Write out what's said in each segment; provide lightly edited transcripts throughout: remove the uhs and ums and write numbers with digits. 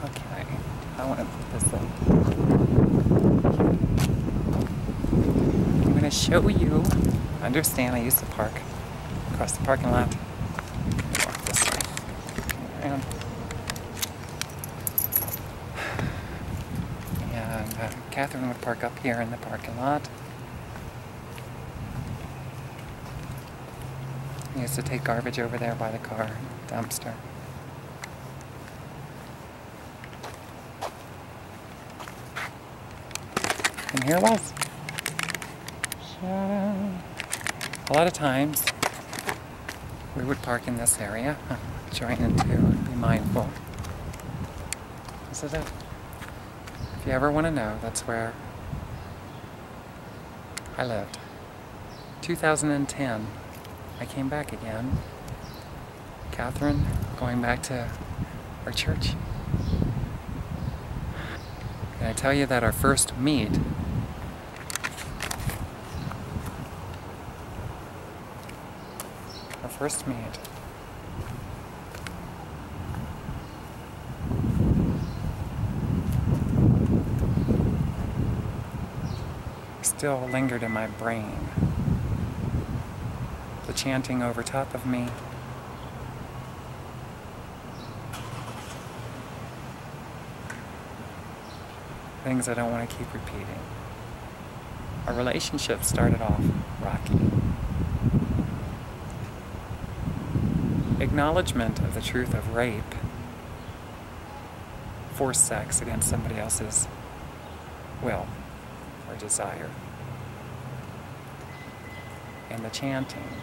Okay, I want to put this in. I'm going to show you. Understand, I used to park across the parking lot. Walk this way. Around. And Kathrine would park up here in the parking lot. I used to take garbage over there by the car dumpster. And here it was. A lot of times we would park in this area, trying to be mindful. This is it. If you ever want to know, that's where I lived. 2010, I came back again. Kathrine, going back to our church. And I tell you that our first meet still lingered in my brain. The chanting over top of me. Things I don't want to keep repeating. Our relationship started off rocky. Acknowledgement of the truth of rape, forced sex against somebody else's will or desire, and the chanting,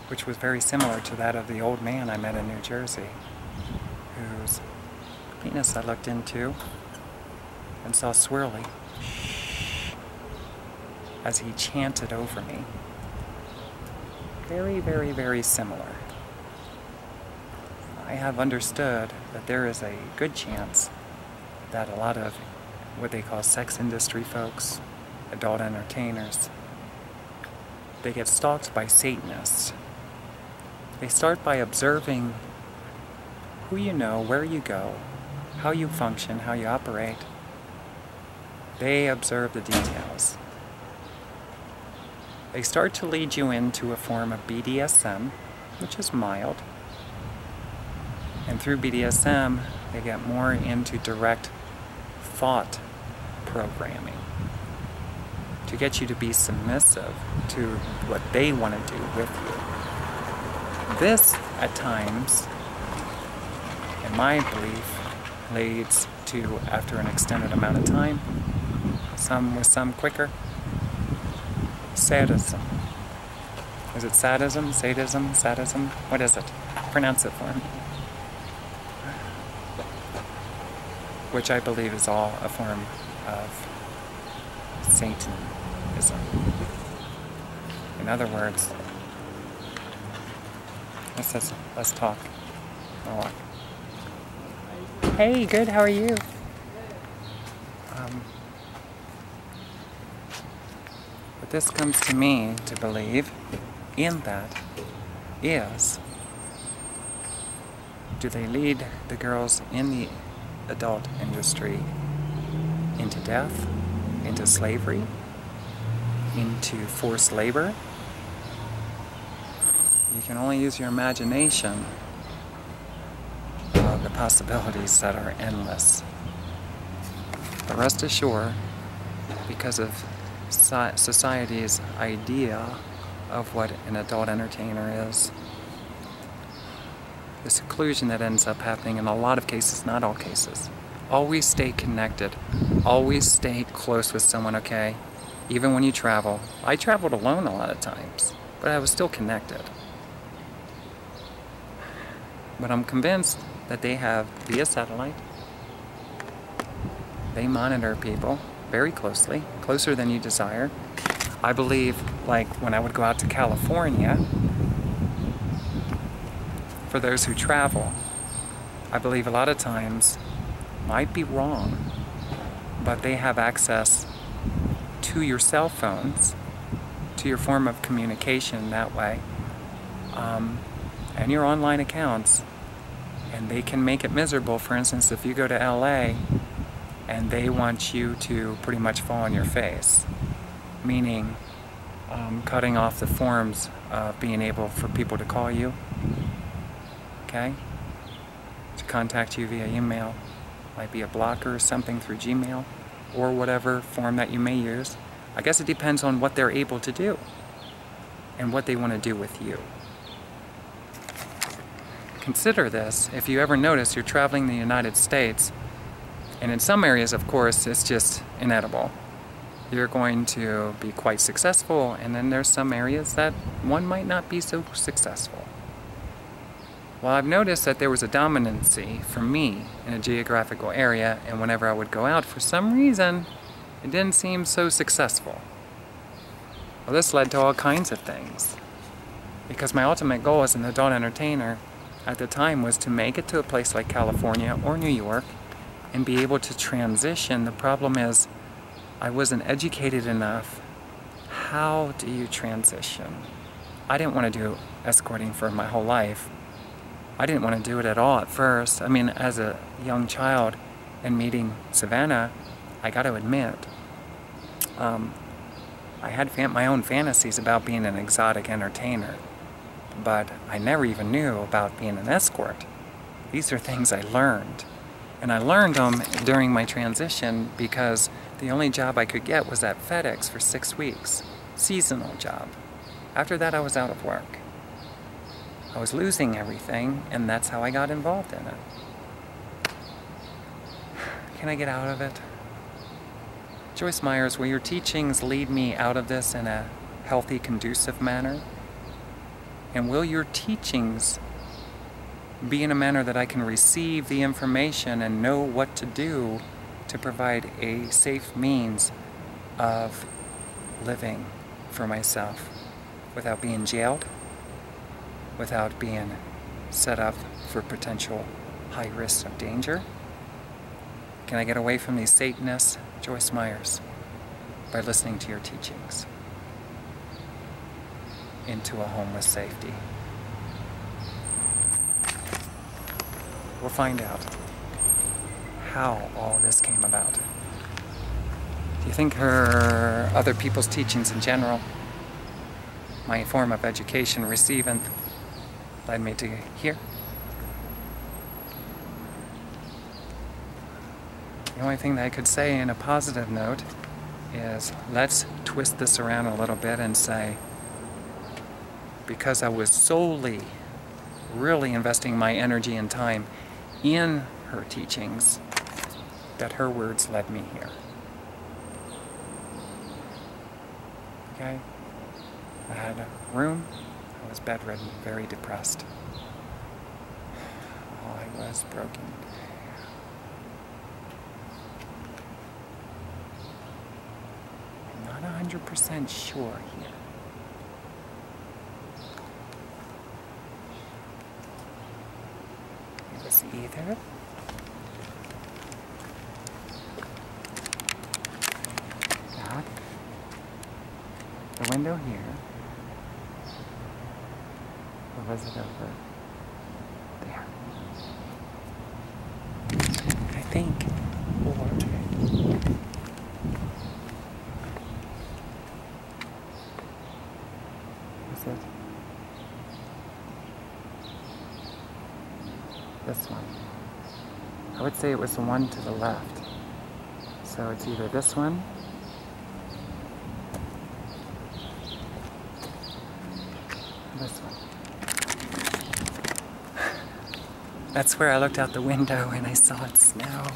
which was very similar to that of the old man I met in New Jersey, whose penis I looked into and saw swirly as he chanted over me. Very, very, very similar. I have understood that there is a good chance that a lot of what they call sex industry folks, adult entertainers, they get stalked by Satanists. They start by observing who you know, where you go, how you function, how you operate. They observe the details. They start to lead you into a form of BDSM, which is mild. And through BDSM, they get more into direct thought programming to get you to be submissive to what they want to do with you. This, at times, in my belief, leads to, after an extended amount of time, some quicker, sadism. Is it sadism, sadism, sadism? What is it? Pronounce it for me. Which I believe is all a form of Satanism. In other words, let's talk. I'll walk. Hey, good, how are you? But this comes to me to believe in that is, do they lead the girls in the adult industry into death, into slavery, into forced labor? You can only use your imagination of the possibilities that are endless. But rest assured, because of society's idea of what an adult entertainer is, the seclusion that ends up happening in a lot of cases, not all cases. Always stay connected. Always stay close with someone, okay? Even when you travel. I traveled alone a lot of times, but I was still connected. But I'm convinced that they have, via satellite, they monitor people very closely, closer than you desire. I believe, like when I would go out to California, for those who travel, I believe a lot of times, might be wrong, but they have access to your cell phones, to your form of communication that way, and your online accounts, and they can make it miserable. For instance, if you go to LA and they want you to pretty much fall on your face, meaning cutting off the forms of being able for people to call you, okay, to contact you via email, might be a blocker or something through Gmail, or whatever form that you may use. I guess it depends on what they're able to do and what they want to do with you. Consider this, if you ever notice you're traveling the United States, and in some areas, of course, it's just inedible. You're going to be quite successful, and then there's some areas that one might not be so successful. Well, I've noticed that there was a dominancy for me in a geographical area, and whenever I would go out, for some reason, it didn't seem so successful. Well, this led to all kinds of things. Because my ultimate goal as an adult entertainer at the time was to make it to a place like California or New York and be able to transition. The problem is, I wasn't educated enough. How do you transition? I didn't want to do escorting for my whole life. I didn't want to do it at all at first. I mean, as a young child and meeting Savannah, I got to admit, I had my own fantasies about being an exotic entertainer, but I never even knew about being an escort. These are things I learned. And I learned them during my transition because the only job I could get was at FedEx for 6 weeks. Seasonal job. After that, I was out of work. I was losing everything, and that's how I got involved in it. Can I get out of it? Joyce Myers, will your teachings lead me out of this in a healthy, conducive manner? And will your teachings be in a manner that I can receive the information and know what to do to provide a safe means of living for myself without being jailed, without being set up for potential high risks of danger? Can I get away from these Satanists, Joyce Myers, by listening to your teachings into a home with safety? We'll find out how all this came about. Do you think her other people's teachings in general, my form of education receiving, led me to here? The only thing that I could say in a positive note is let's twist this around a little bit and say, because I was solely really investing my energy and time in her teachings, that her words led me here. Okay? I had a room. I was bedridden, very depressed. Oh, I was broken. I'm not 100% sure here. It was either that, the window here, or was it over there? I think, or was it this one? I would say it was the one to the left. So it's either this one or this one. That's where I looked out the window and I saw it snow.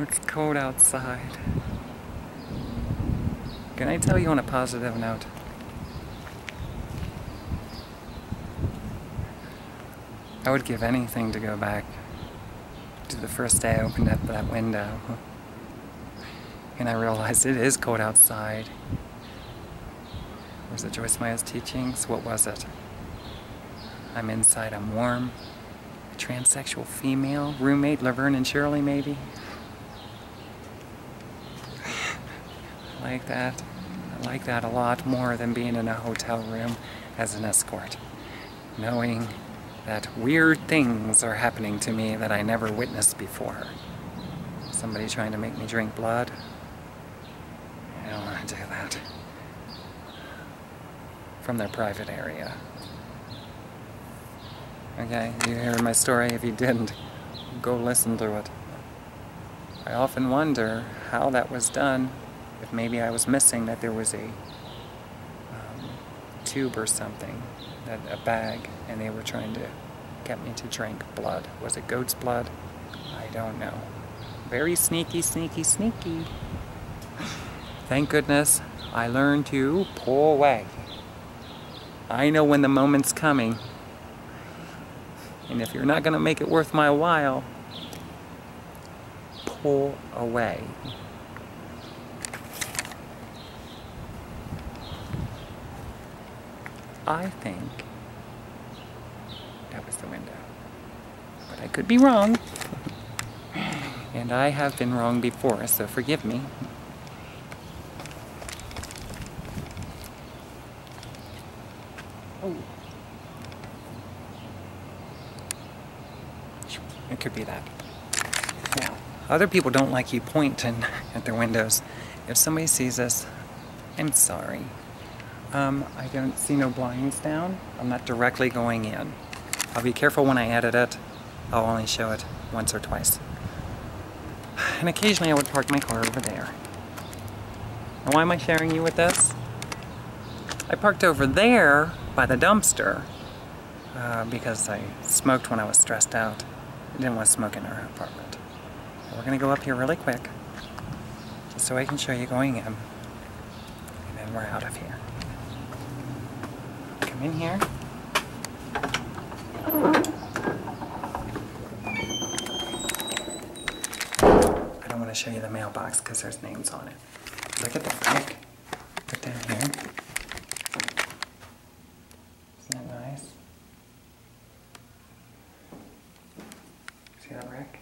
It's cold outside. Can I tell you on a positive note? I would give anything to go back to the first day I opened up that window. And I realized it is cold outside. Was it Joyce Myers' teachings? What was it? I'm inside, I'm warm. A transsexual female, roommate, Laverne and Shirley maybe? I like that. I like that a lot more than being in a hotel room as an escort, knowing that weird things are happening to me that I never witnessed before. Somebody trying to make me drink blood. I don't want to do that. From their private area. Okay, you heard my story. If you didn't, go listen to it. I often wonder how that was done, if maybe I was missing that there was a tube or something, a bag, and they were trying to get me to drink blood. Was it goat's blood? I don't know. Very sneaky, sneaky, sneaky. Thank goodness I learned to pull away. I know when the moment's coming, and if you're not going to make it worth my while, pull away. I think that was the window, but I could be wrong, and I have been wrong before, so forgive me. Oh. It could be that. Now, other people don't like you pointing at their windows. If somebody sees us, I'm sorry. I don't see no blinds down. I'm not directly going in. I'll be careful when I edit it. I'll only show it once or twice. And occasionally I would park my car over there. And why am I sharing you with this? I parked over there by the dumpster because I smoked when I was stressed out. I didn't want to smoke in our apartment. We're going to go up here really quick, just so I can show you going in, and then we're out of here. Come in here. I don't want to show you the mailbox because there's names on it. Look at the brick. Put down here. Isn't that nice? See that brick?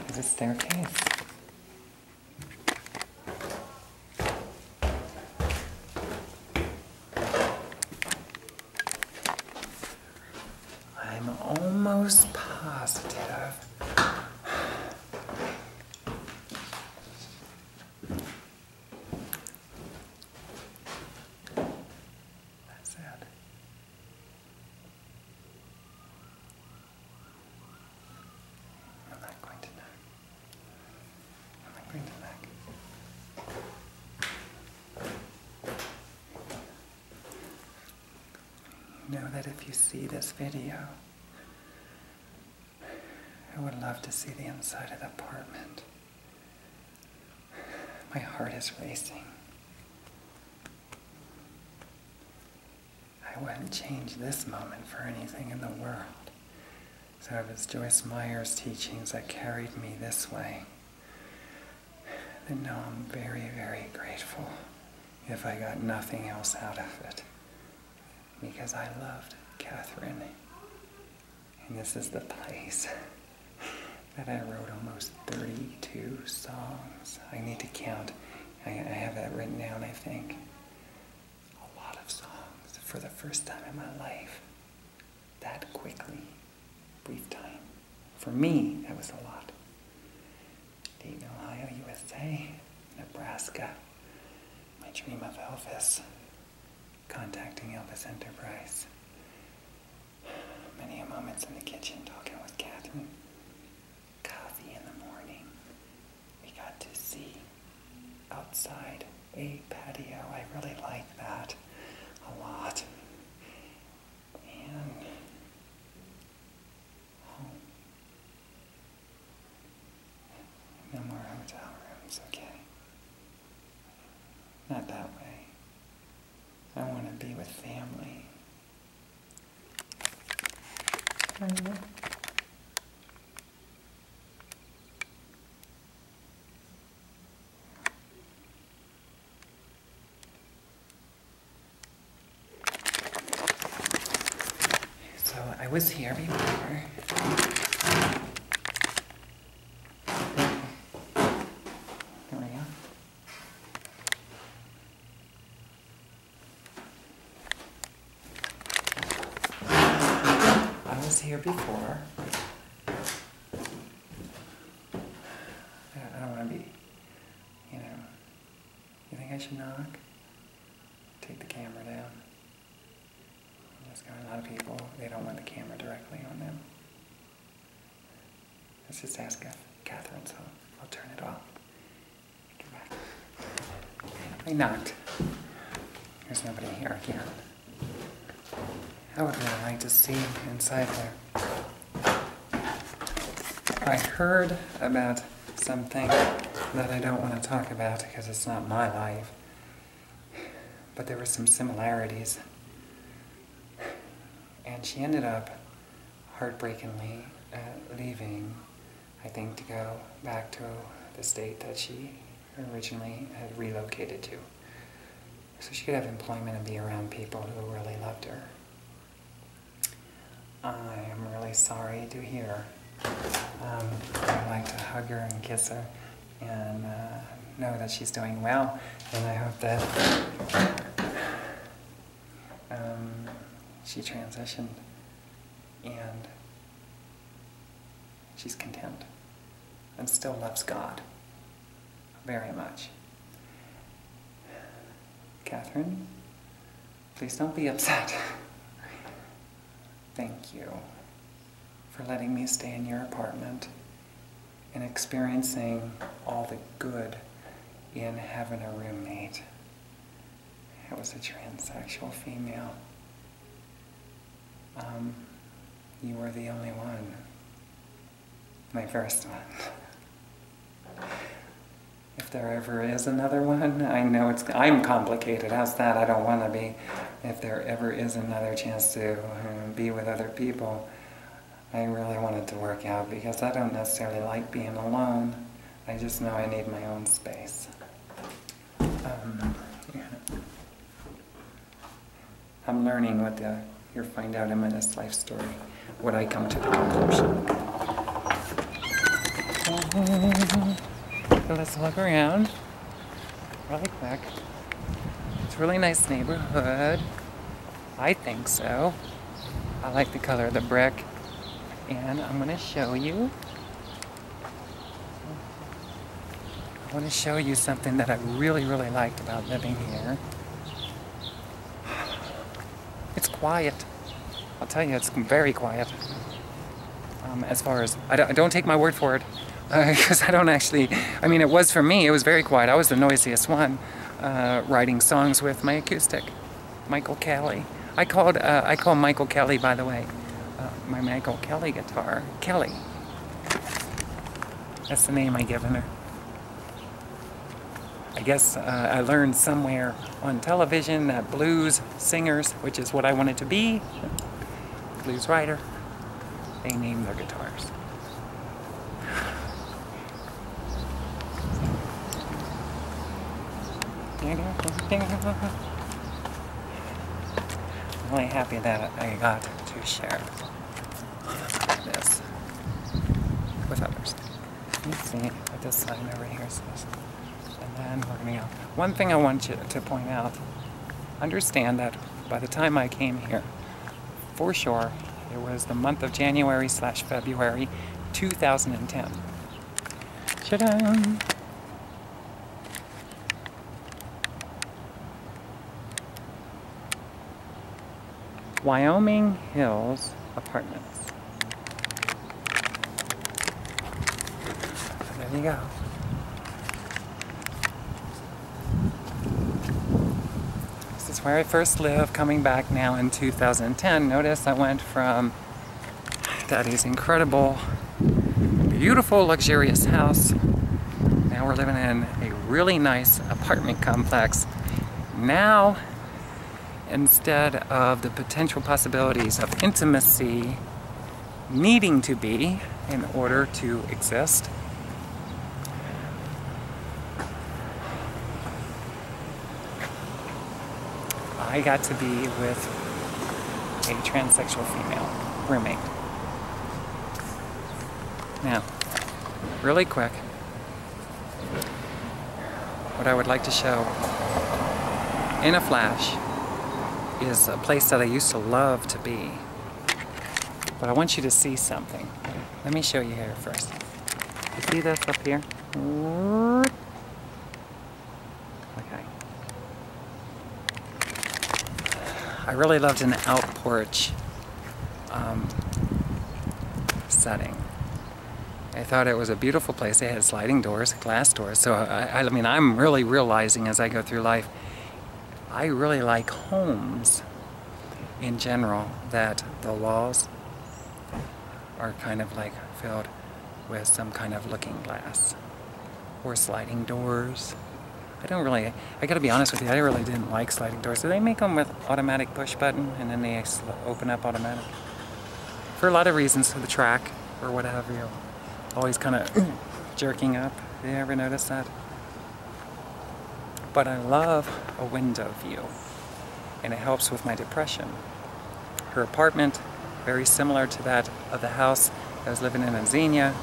There's a staircase. I'm almost positive. That's it. I'm not going to knock. I'm not going to knock. Know that if you see this video, I would love to see the inside of the apartment. My heart is racing. I wouldn't change this moment for anything in the world. So if it's Joyce Meyer's teachings that carried me this way, then no, I'm very, very grateful if I got nothing else out of it. Because I loved Kathrine. And this is the place that I wrote almost 32 songs. I need to count. I have that written down, I think. A lot of songs for the first time in my life. That quickly. Brief time. For me, that was a lot. Dayton, Ohio, USA. Nebraska. My dream of Elvis. Contacting Elvis Enterprise. Many moments in the kitchen talking with Kathrine. Coffee in the morning. We got to see outside a patio. I really like that a lot. And home. No more hotel rooms, okay? Not that way. I want to be with family. So I was here before. There we go. here before. I don't want to be, you know, you think I should knock? Take the camera down. Just got a lot of people, they don't want the camera directly on them. Let's just ask if Kathrine's home. I'll turn it off. Get back. I knocked. There's nobody here again. I would really like to see inside there. I heard about something that I don't want to talk about because it's not my life. But there were some similarities. And she ended up heartbreakingly leaving, I think, to go back to the state that she originally had relocated to. So she could have employment and be around people who really loved her. I am really sorry to hear. I'd like to hug her and kiss her and know that she's doing well. And I hope that she transitioned and she's content and still loves God very much. Kathrine, please don't be upset. Thank you for letting me stay in your apartment and experiencing all the good in having a roommate. It was a transsexual female. You were the only one. My first one. If there ever is another one, I know I'm complicated. How's that? I don't want to be. If there ever is another chance to be with other people, I really want it to work out because I don't necessarily like being alone. I just know I need my own space. Yeah. I'm learning what you'll find out in my next life story, what I come to the conclusion. So let's look around really quick. It's a really nice neighborhood. I think so. I like the color of the brick. And I'm going to show you. I want to show you something that I really, really liked about living here. It's quiet. I'll tell you, it's very quiet. As far as, I don't take my word for it. Because I don't actually, I mean, it was for me, it was very quiet. I was the noisiest one, writing songs with my acoustic, Michael Kelly. I call Michael Kelly, by the way, my Michael Kelly guitar, Kelly. That's the name I given her. I guess I learned somewhere on television that blues singers, which is what I wanted to be, blues writer, they name their guitars. I'm really happy that I got to share this with others. Let's see what this sign over here says. And then we're going to go. One thing I want you to point out, understand that by the time I came here, for sure, it was the month of January/February 2010. Ta-da! Wyoming Hills Apartments. So there you go. This is where I first lived, coming back now in 2010. Notice I went from Daddy's incredible, beautiful, luxurious house. Now we're living in a really nice apartment complex. Now, instead of the potential possibilities of intimacy needing to be in order to exist, I got to be with a transsexual female roommate. Now, really quick, what I would like to show in a flash is a place that I used to love to be. But I want you to see something. Let me show you here first. You see this up here? Okay. I really loved an out porch setting. I thought it was a beautiful place. They had sliding doors, glass doors. So I mean, I'm really realizing as I go through life, I really like homes in general that the walls are kind of like filled with some kind of looking glass or sliding doors. I gotta be honest with you, I really didn't like sliding doors. Do they make them with automatic push button and then they open up automatic? For a lot of reasons, the track or what have you, always kind of jerking up. You ever notice that? But I love a window view, and it helps with my depression. Her apartment, very similar to that of the house I was living in Xenia,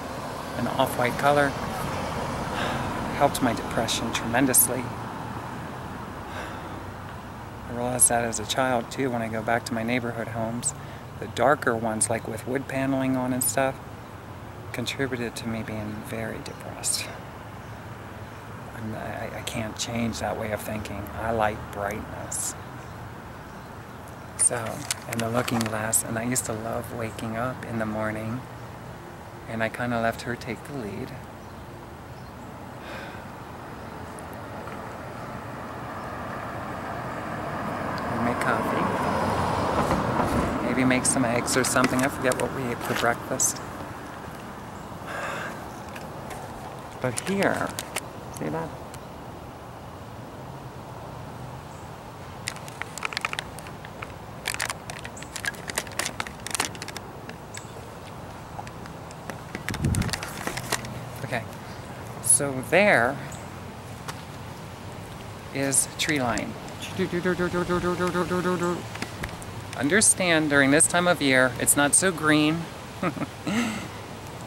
an off-white color, helped my depression tremendously. I realized that as a child too when I go back to my neighborhood homes. The darker ones, like with wood paneling on and stuff, contributed to me being very depressed. I can't change that way of thinking. I like brightness. So, and the looking glass, and I used to love waking up in the morning, and I kind of left her take the lead. We make coffee. Maybe make some eggs or something. I forget what we ate for breakfast. But here, see that? Okay, so there is tree line. Understand, during this time of year, it's not so green.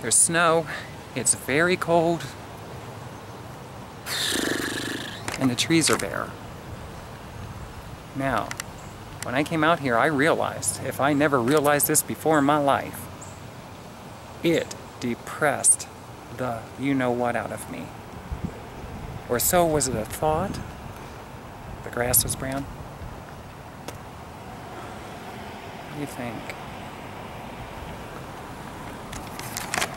There's snow. It's very cold. And the trees are bare. Now, when I came out here, I realized, if I never realized this before in my life, it depressed the you-know-what out of me. Or so was it a thought? The grass was brown? What do you think?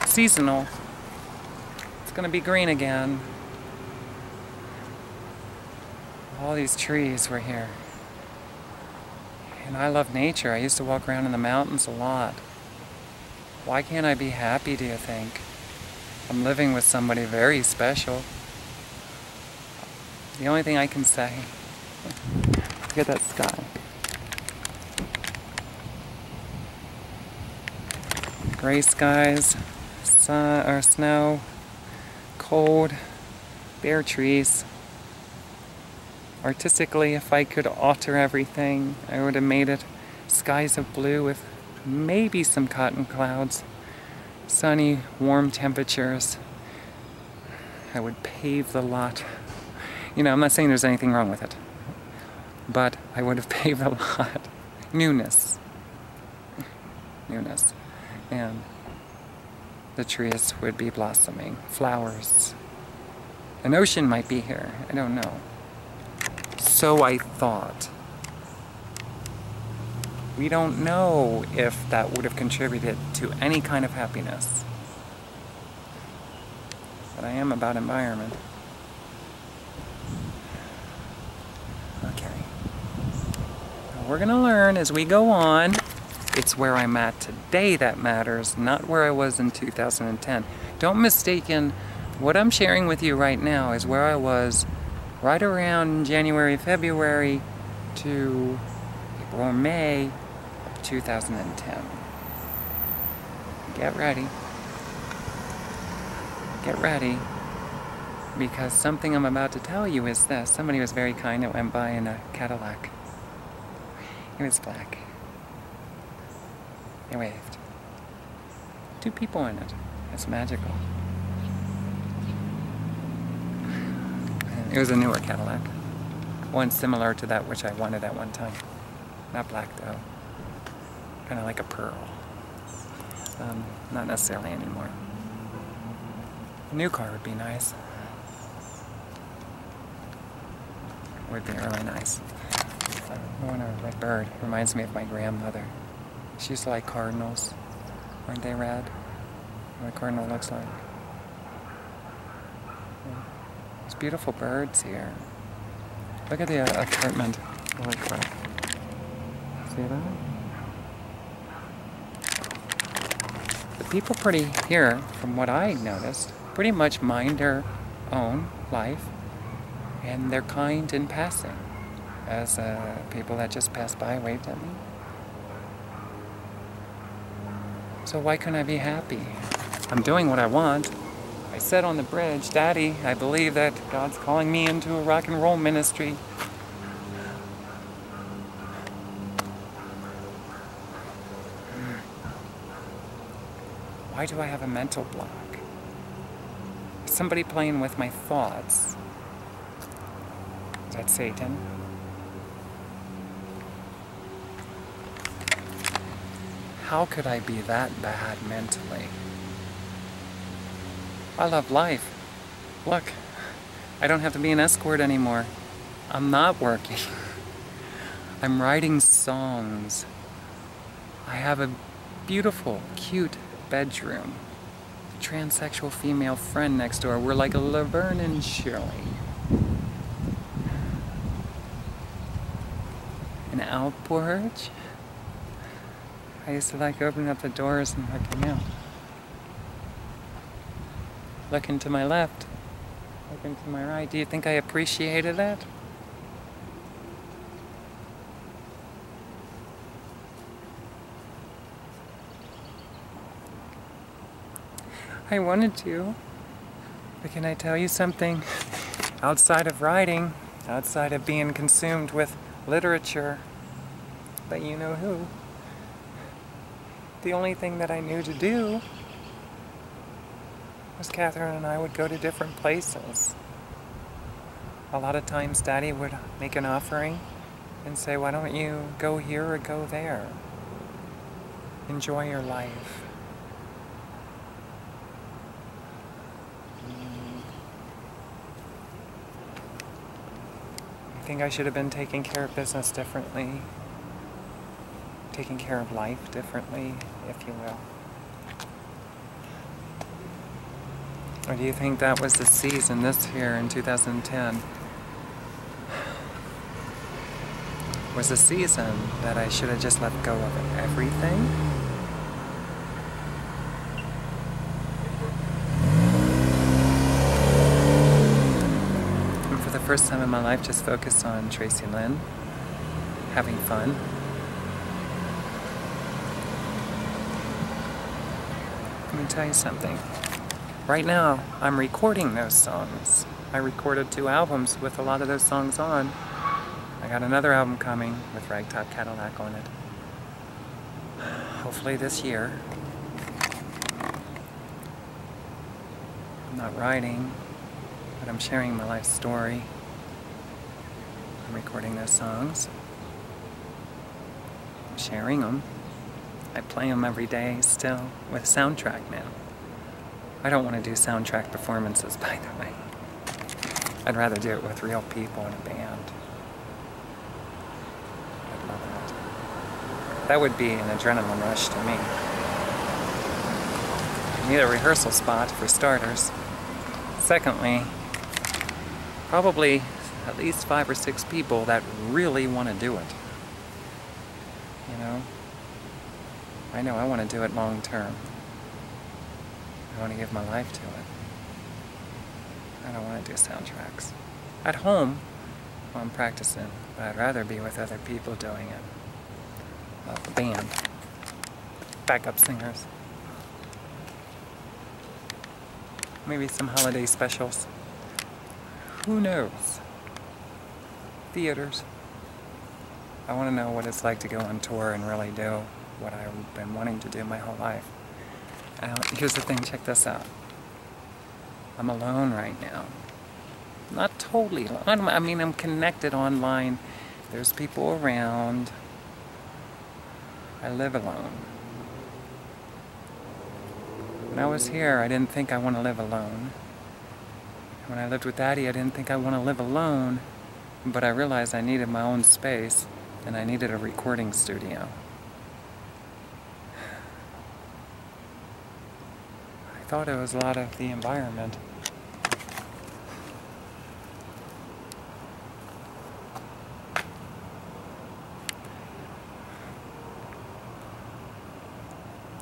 Seasonal. It's gonna be green again. All these trees were here. And I love nature. I used to walk around in the mountains a lot. Why can't I be happy, do you think? I'm living with somebody very special. The only thing I can say, look at that sky. Gray skies, sun or snow, cold, bare trees. Artistically, if I could alter everything, I would have made it skies of blue with maybe some cotton clouds, sunny, warm temperatures. I would pave the lot. You know, I'm not saying there's anything wrong with it, but I would have paved the lot. Newness. Newness. And the trees would be blossoming. Flowers. An ocean might be here. I don't know. So I thought. We don't know if that would have contributed to any kind of happiness. But I am about environment. Okay. Now we're gonna learn as we go on. It's where I'm at today that matters, not where I was in 2010. Don't mistaken, what I'm sharing with you right now is where I was right around January, February to April or May of 2010. Get ready. Get ready. Because something I'm about to tell you is this. Somebody was very kind that went by in a Cadillac. It was black. They waved. 2 people in it. It's magical. It was a newer Cadillac. One similar to that which I wanted at one time. Not black though. Kind of like a pearl. Not necessarily anymore. A new car would be nice. Would be really nice. I want a red bird. Reminds me of my grandmother. She used to like cardinals. Aren't they red? What a cardinal looks like. There's beautiful birds here. Look at the apartment. Holy crap. See that? The people here, from what I noticed, pretty much mind their own life, and they're kind in passing. As people that just passed by waved at me. So why couldn't I be happy? I'm doing what I want. I said on the bridge, Daddy, I believe that God's calling me into a rock and roll ministry. Why do I have a mental block? Is somebody playing with my thoughts? Is that Satan? How could I be that bad mentally? I love life. Look, I don't have to be an escort anymore. I'm not working. I'm writing songs. I have a beautiful, cute bedroom. A transsexual female friend next door. We're like a Laverne and Shirley. An out porch. I used to like opening up the doors and looking out. Looking to my left, looking to my right. Do you think I appreciated that? I wanted to, but can I tell you something? Outside of writing, outside of being consumed with literature, but you know who, the only thing that I knew to do was Kathrine and I would go to different places. A lot of times Daddy would make an offering and say, why don't you go here or go there? Enjoy your life. I think I should have been taking care of business differently, taking care of life differently, if you will. Or do you think that was the season this year in 2010 was a season that I should have just let go of everything? And for the first time in my life, just focus on Tracilyn, having fun. Let me tell you something. Right now, I'm recording those songs. I recorded 2 albums with a lot of those songs on. I got another album coming with Ragtop Cadillac on it. Hopefully this year. I'm not writing, but I'm sharing my life story. I'm recording those songs. I'm sharing them. I play them every day still with a soundtrack now. I don't want to do soundtrack performances, by the way. I'd rather do it with real people in a band. I'd love that. That would be an adrenaline rush to me. You need a rehearsal spot, for starters. Secondly, probably at least 5 or 6 people that really want to do it. You know? I know I want to do it long term. I want to give my life to it. I don't want to do soundtracks. At home, while I'm practicing, but I'd rather be with other people doing it. The band. Backup singers. Maybe some holiday specials. Who knows? Theaters. I want to know what it's like to go on tour and really do what I've been wanting to do my whole life. Here's the thing, check this out. I'm alone right now. Not totally alone. I mean, I'm connected online. There's people around. I live alone. When I was here, I didn't think I want to live alone. When I lived with Daddy, I didn't think I want to live alone, but I realized I needed my own space, and I needed a recording studio. I thought it was a lot of the environment.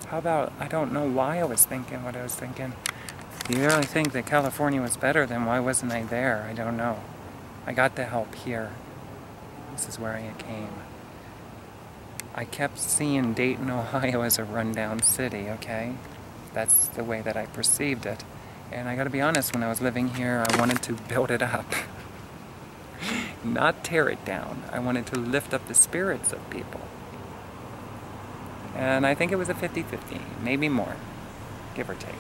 How about, I don't know why I was thinking what I was thinking. You really think that California was better, then why wasn't I there? I don't know. I got the help here. This is where I came. I kept seeing Dayton, Ohio as a rundown city, okay? That's the way that I perceived it. And I gotta be honest, when I was living here, I wanted to build it up. Not tear it down. I wanted to lift up the spirits of people. And I think it was a 50-50, maybe more, give or take.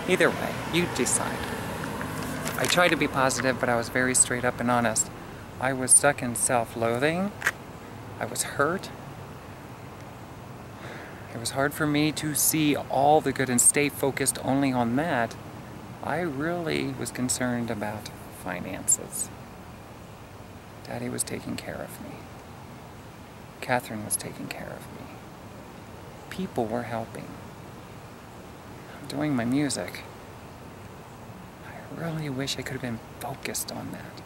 Either way, you decide. I tried to be positive, but I was very straight up and honest. I was stuck in self-loathing. I was hurt. It was hard for me to see all the good and stay focused only on that. I really was concerned about finances. Daddy was taking care of me. Kathrine was taking care of me. People were helping. I'm doing my music. I really wish I could have been focused on that.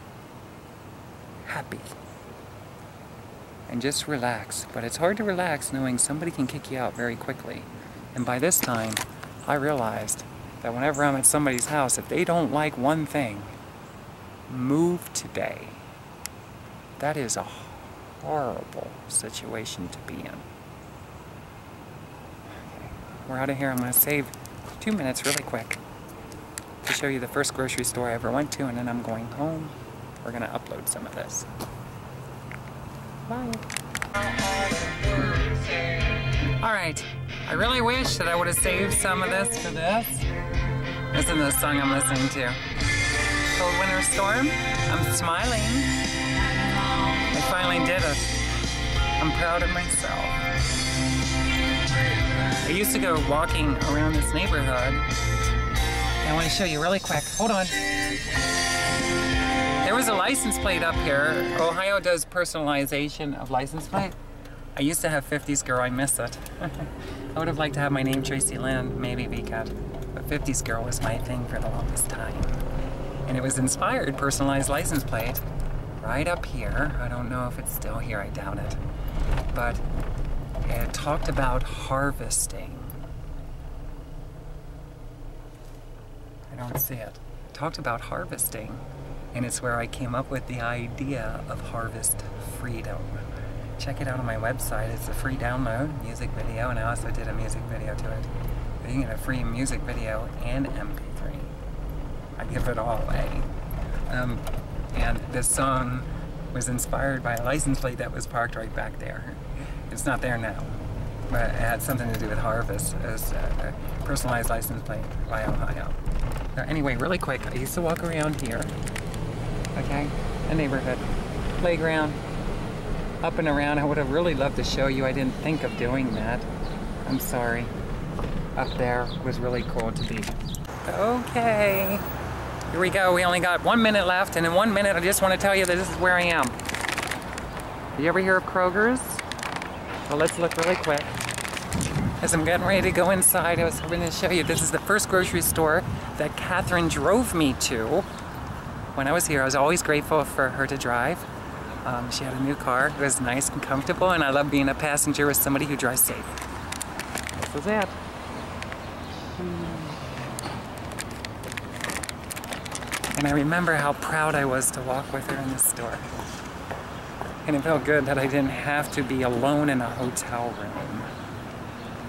Happy. And just relax. But it's hard to relax knowing somebody can kick you out very quickly. And by this time, I realized that whenever I'm at somebody's house, if they don't like one thing, move today. That is a horrible situation to be in. Okay, we're out of here. I'm going to save 2 minutes really quick to show you the first grocery store I ever went to, and then I'm going home. We're going to upload some of this. Bye. Alright, I really wish that I would have saved some of this for this. Listen to the song I'm listening to. Cold Winter Storm. I'm smiling. I finally did it. I'm proud of myself. I used to go walking around this neighborhood. I want to show you really quick. Hold on. There was a license plate up here. Ohio does personalization of license plate. I used to have 50s Girl. I miss it. I would have liked to have my name Tracilyn, maybe VCAT. But 50s Girl was my thing for the longest time. And it was inspired personalized license plate right up here. I don't know if it's still here. I doubt it. But it talked about harvesting. I don't see it. It talked about harvesting. And it's where I came up with the idea of harvest freedom. Check it out on my website. It's a free download, music video, and I also did a music video to it. You can get a free music video and MP3. I give it all away. And this song was inspired by a license plate that was parked right back there. It's not there now, but it had something to do with harvest as a personalized license plate by Ohio. So anyway, really quick, I used to walk around here. Okay, a neighborhood, playground, up and around. I would have really loved to show you. I didn't think of doing that. I'm sorry. Up there was really cool to be. Okay, here we go. We only got 1 minute left, and in 1 minute I just want to tell you that this is where I am. Did you ever hear of Kroger's? Well, let's look really quick. As I'm getting ready to go inside, I was hoping to show you this is the first grocery store that Kathrine drove me to. When I was here, I was always grateful for her to drive. She had a new car. It was nice and comfortable, and I love being a passenger with somebody who drives safe. This is it. And I remember how proud I was to walk with her in the store. And it felt good that I didn't have to be alone in a hotel room.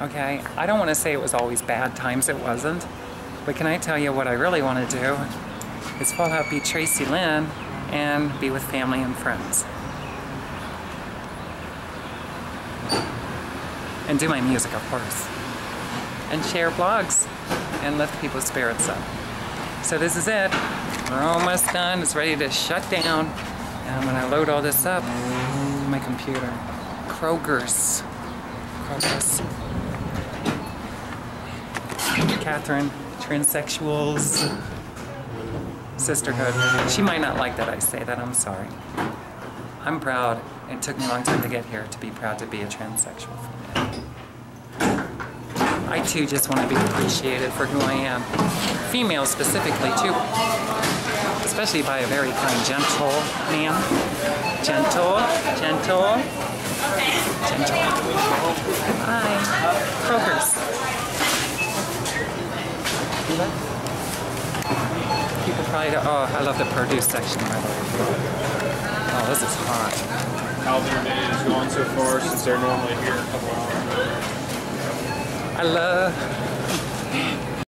Okay, I don't want to say it was always bad times, it wasn't. But can I tell you what I really want to do? Is fall out, be Tracilyn, and be with family and friends. And do my music, of course. And share blogs and lift people's spirits up. So this is it. We're almost done. It's ready to shut down. And when I load all this up on my computer, Kroger's. Kathrine, transsexuals, sisterhood. She might not like that I say that, I'm sorry. I'm proud. It took me a long time to get here to be proud to be a transsexual female. I too just want to be appreciated for who I am. Female specifically too. Especially by a very kind, gentle man. Gentle. Hi. Krokers. People probably don't, oh, I love the produce section by the way. Oh, this is hot. How their day is going so far since they're normally here a couple hours. I love